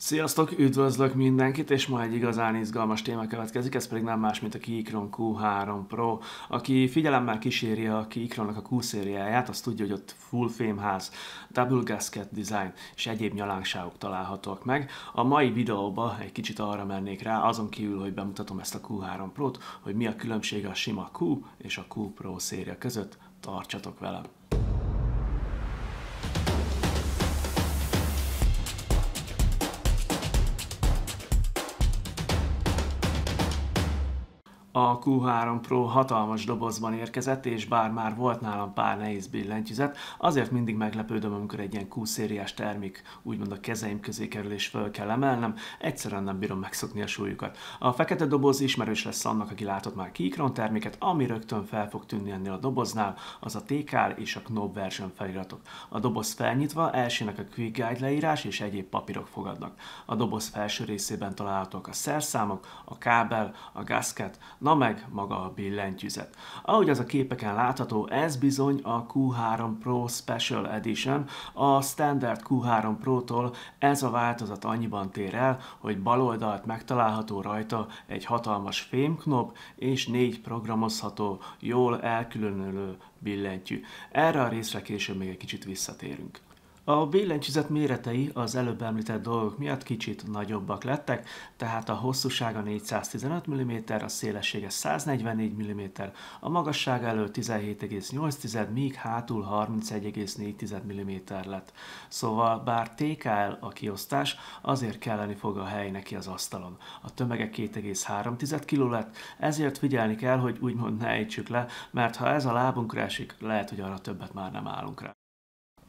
Sziasztok, üdvözlök mindenkit, és ma egy igazán izgalmas téma következik, ez pedig nem más, mint a Keychron Q3 Pro. Aki figyelemmel kíséri a Keychronnak a Q-szériáját, az tudja, hogy ott full fémház, double gasket design és egyéb nyalánkságok találhatók meg. A mai videóban egy kicsit arra mennék rá, azon kívül, hogy bemutatom ezt a Q3 Pro-t, hogy mi a különbség a sima Q és a Q Pro széria között. Tartsatok velem! A Q3 Pro hatalmas dobozban érkezett, és bár már volt nálam pár nehéz billentyűzet, azért mindig meglepődöm, amikor egy ilyen Q-szériás termék úgymond a kezeim közé kerül és föl kell emelnem, egyszerűen nem bírom megszokni a súlyukat. A fekete doboz ismerős lesz annak, aki látott már Keychron terméket, ami rögtön fel fog tűnni ennél a doboznál, az a TKL és a Knob version feliratok. A doboz felnyitva elsőnek a Quick Guide leírás és egyéb papírok fogadnak. A doboz felső részében találhatók a szerszámok, a kábel, a gasket, na meg maga a billentyűzet. Ahogy az a képeken látható, ez bizony a Q3 Pro Special Edition. A standard Q3 Pro-tól ez a változat annyiban tér el, hogy bal oldalt megtalálható rajta egy hatalmas fémknob és 4 programozható, jól elkülönülő billentyű. Erre a részre később még egy kicsit visszatérünk. A billentyűzet méretei az előbb említett dolgok miatt kicsit nagyobbak lettek, tehát a hosszúsága 415 mm, a szélessége 144 mm, a magassága elől 17,8, míg hátul 31,4 mm lett. Szóval bár TKL a kiosztás, azért kelleni fog a hely neki az asztalon. A tömege 2,3 kg lett, ezért figyelni kell, hogy úgymond ne ejtsük le, mert ha ez a lábunkra esik, lehet, hogy arra többet már nem állunk rá.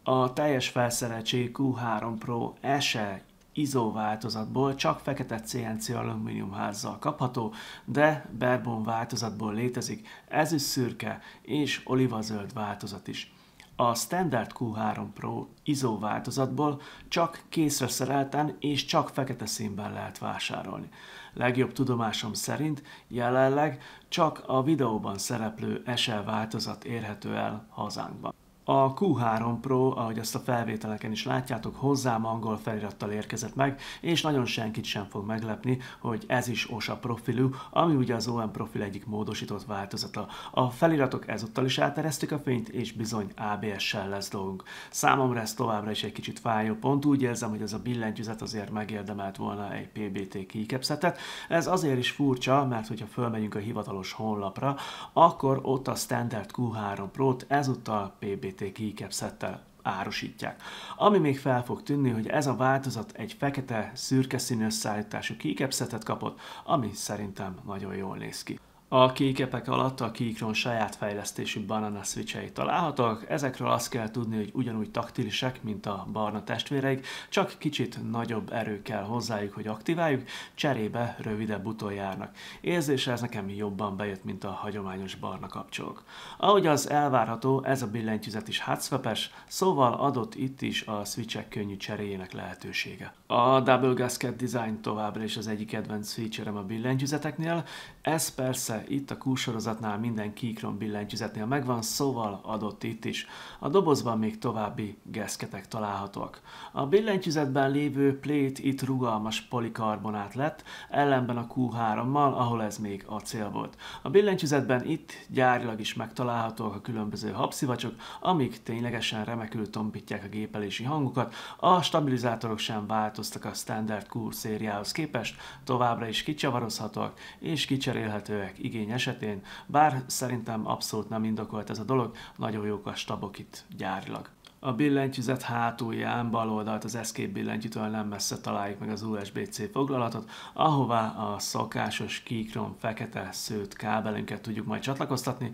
A teljes felszereltség Q3 Pro SE ISO változatból csak fekete CNC alumíniumházzal kapható, de barebone változatból létezik ezüstszürke és olivazöld változat is. A standard Q3 Pro ISO változatból csak készre szerelten és csak fekete színben lehet vásárolni. Legjobb tudomásom szerint jelenleg csak a videóban szereplő SE változat érhető el hazánkban. A Q3 Pro, ahogy azt a felvételeken is látjátok, hozzám angol felirattal érkezett meg, és nagyon senkit sem fog meglepni, hogy ez is OSA profilú, ami ugye az OM profil egyik módosított változata. A feliratok ezúttal is áteresztik a fényt, és bizony ABS-sel lesz dolgunk. Számomra ez továbbra is egy kicsit fájó pont, úgy érzem, hogy ez a billentyűzet azért megérdemelt volna egy PBT keycapsetet. Ez azért is furcsa, mert hogyha fölmegyünk a hivatalos honlapra, akkor ott a standard Q3 Pro-t ezúttal PBT keycapsettel árusítják. Ami még fel fog tűnni, hogy ez a változat egy fekete, szürke színű összeállítású keycapsetet kapott, ami szerintem nagyon jól néz ki. A keycapek alatt a Keychron saját fejlesztésű banana switchei találhatók, ezekről azt kell tudni, hogy ugyanúgy taktilisek, mint a barna testvéreik, csak kicsit nagyobb erő kell hozzájuk, hogy aktiváljuk, cserébe rövidebb buton járnak. Érzésre ez nekem jobban bejött, mint a hagyományos barna kapcsolók. Ahogy az elvárható, ez a billentyűzet is hot-swap-es, szóval adott itt is a switchek könnyű cseréjének lehetősége. A double gasket design továbbra is az egyik kedvenc feature-em a billentyűzeteknél, ez persze itt a Q-sorozatnál minden Keychron billentyűzetnél megvan, szóval adott itt is. A dobozban még további geszketek találhatóak. A billentyűzetben lévő plate itt rugalmas polikarbonát lett, ellenben a Q3-mal, ahol ez még acél volt. A billentyűzetben itt gyárilag is megtalálhatóak a különböző habszivacsok, amik ténylegesen remekül tompítják a gépelési hangokat. A stabilizátorok sem változtak a standard Q szériához képest, továbbra is kicsavarozhatóak és kicserélhetőek igény esetén, bár szerintem abszolút nem indokolt ez a dolog, nagyon jók a stabok itt gyárilag. A billentyűzet hátulján bal oldalt az Escape billentyűtől nem messze találjuk meg az USB-C foglalatot, ahová a szokásos Keychron fekete szőtt kábelünket tudjuk majd csatlakoztatni.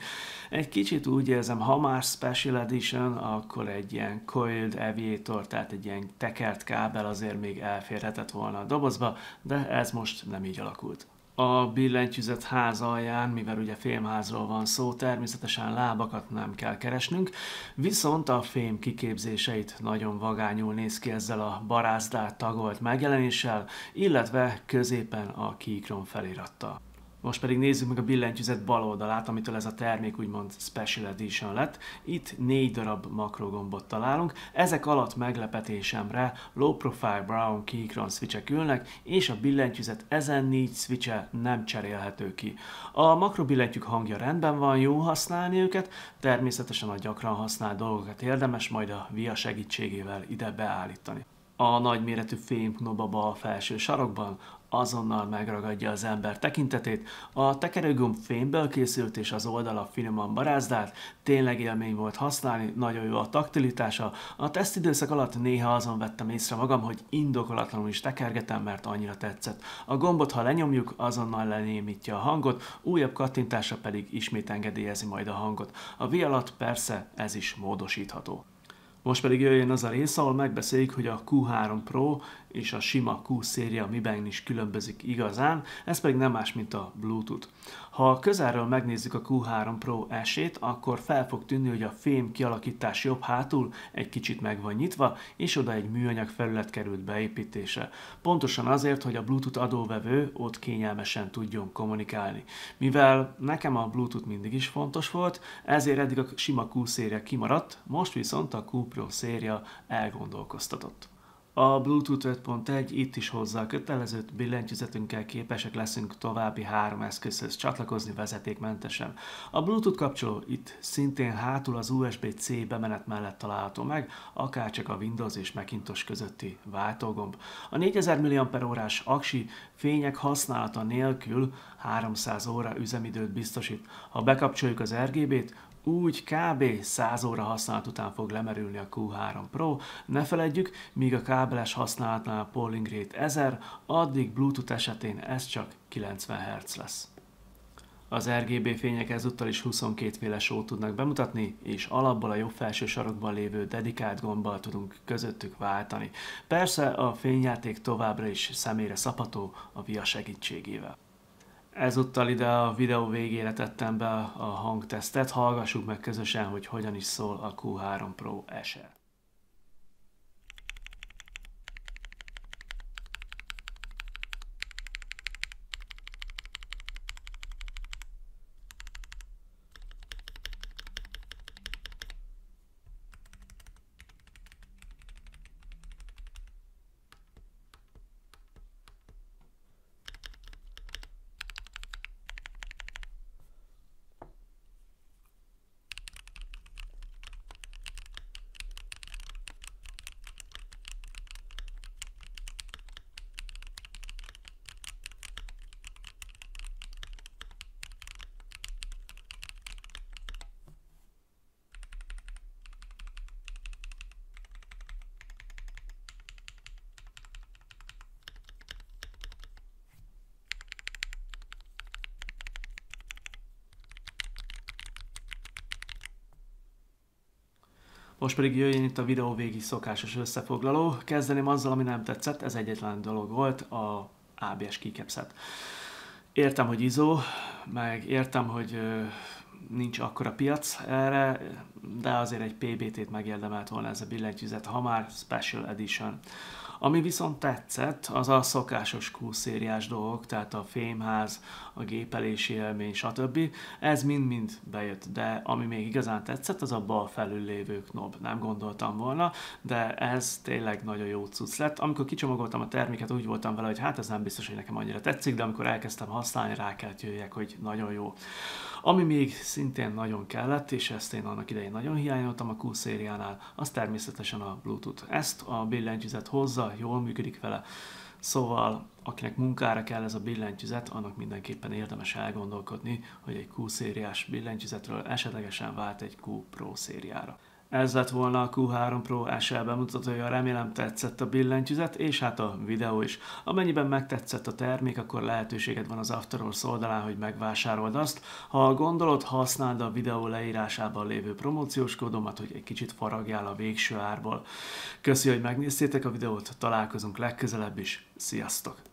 Egy kicsit úgy érzem, ha már Special Edition, akkor egy ilyen Coiled Aviator, tehát egy ilyen tekert kábel azért még elférhetett volna a dobozba, de ez most nem így alakult. A billentyűzet ház alján, mivel ugye fémházról van szó, természetesen lábakat nem kell keresnünk, viszont a fém kiképzéseit nagyon vagányul néz ki ezzel a barázdált tagolt megjelenéssel, illetve középen a Keychron felirattal. Most pedig nézzük meg a billentyűzet bal oldalát, amitől ez a termék úgymond Special Edition lett. Itt 4 darab makrogombot találunk, ezek alatt meglepetésemre Low Profile Brown Keychron switchek ülnek, és a billentyűzet ezen 4 switche nem cserélhető ki. A makrobillentyűk hangja rendben van, jó használni őket, természetesen a gyakran használt dolgokat érdemes majd a VIA segítségével ide beállítani. A nagyméretű fémknob a bal felső sarokban azonnal megragadja az ember tekintetét, a tekerőgomb fémből készült és az oldala finoman barázdált, tényleg élmény volt használni, nagyon jó a taktilitása, a tesztidőszak alatt néha azon vettem észre magam, hogy indokolatlanul is tekergetem, mert annyira tetszett. A gombot, ha lenyomjuk, azonnal lenémítja a hangot, újabb kattintásra pedig ismét engedélyezi majd a hangot. A VIA alatt persze ez is módosítható. Most pedig jöjjön az a rész, ahol megbeszéljük, hogy a Q3 Pro és a sima Q széria miben is különbözik igazán, ez pedig nem más, mint a Bluetooth. Ha közelről megnézzük a Q3 Pro S-ét, akkor fel fog tűnni, hogy a fém kialakítás jobb hátul egy kicsit meg van nyitva, és oda egy műanyag felület került beépítésre. Pontosan azért, hogy a Bluetooth adóvevő ott kényelmesen tudjon kommunikálni. Mivel nekem a Bluetooth mindig is fontos volt, ezért eddig a sima Q széria kimaradt, most viszont a Q Pro széria elgondolkoztatott. A Bluetooth 5.1 itt is hozza a kötelezőt, billentyűzetünkkel képesek leszünk további 3 eszközhöz csatlakozni vezetékmentesen. A Bluetooth kapcsoló itt szintén hátul az USB-C bemenet mellett található meg, akárcsak a Windows és Macintosh közötti váltógomb. A 4000 mAh-órás aksi fények használata nélkül 300 óra üzemidőt biztosít. Ha bekapcsoljuk az RGB-t, úgy kb. 100 óra használat után fog lemerülni a Q3 Pro. Ne feledjük, míg a kábeles használatnál a polling rate 1000, addig Bluetooth esetén ez csak 90 Hz lesz. Az RGB fények ezúttal is 22 féle sót tudnak bemutatni, és alapból a jobb felső sarokban lévő dedikált gombbal tudunk közöttük váltani. Persze a fényjáték továbbra is személyre szabható a VIA segítségével. Ezúttal ide a videó végére tettem be a hangtesztet, hallgassuk meg közösen, hogy hogyan is szól a Q3 Pro SE. Most pedig jöjjön itt a videó végi szokásos összefoglaló. Kezdeném azzal, ami nem tetszett, ez egyetlen dolog volt, a ABS keycapset. Értem, hogy ISO, meg értem, hogy nincs akkora piac erre, de azért egy PBT-t megérdemelt volna ez a billentyűzet, ha már Special Edition. Ami viszont tetszett, az a szokásos Q-szériás dolgok, tehát a fémház, a gépelési élmény, stb. Ez mind-mind bejött, de ami még igazán tetszett, az a bal felül lévő knob. Nem gondoltam volna, de ez tényleg nagyon jó cucc lett. Amikor kicsomagoltam a terméket, úgy voltam vele, hogy hát ez nem biztos, hogy nekem annyira tetszik, de amikor elkezdtem használni, rá kellett jöjjek, hogy nagyon jó. Ami még szintén nagyon kellett, és ezt én annak idején nagyon hiányoltam a Q-szériánál, az természetesen a Bluetooth. Ezt a billentyűzet hozza, jól működik vele, szóval akinek munkára kell ez a billentyűzet, annak mindenképpen érdemes elgondolkodni, hogy egy Q-szériás billentyűzetről esetlegesen vált egy Q Pro szériára. Ez lett volna a Q3 Pro SE bemutatója, remélem tetszett a billentyűzet, és hát a videó is. Amennyiben megtetszett a termék, akkor lehetőséged van az Afterwords oldalán, hogy megvásárold azt. Ha gondolod, használd a videó leírásában lévő promóciós kódomat, hogy egy kicsit faragjál a végső árból. Köszi, hogy megnéztétek a videót, találkozunk legközelebb is, sziasztok!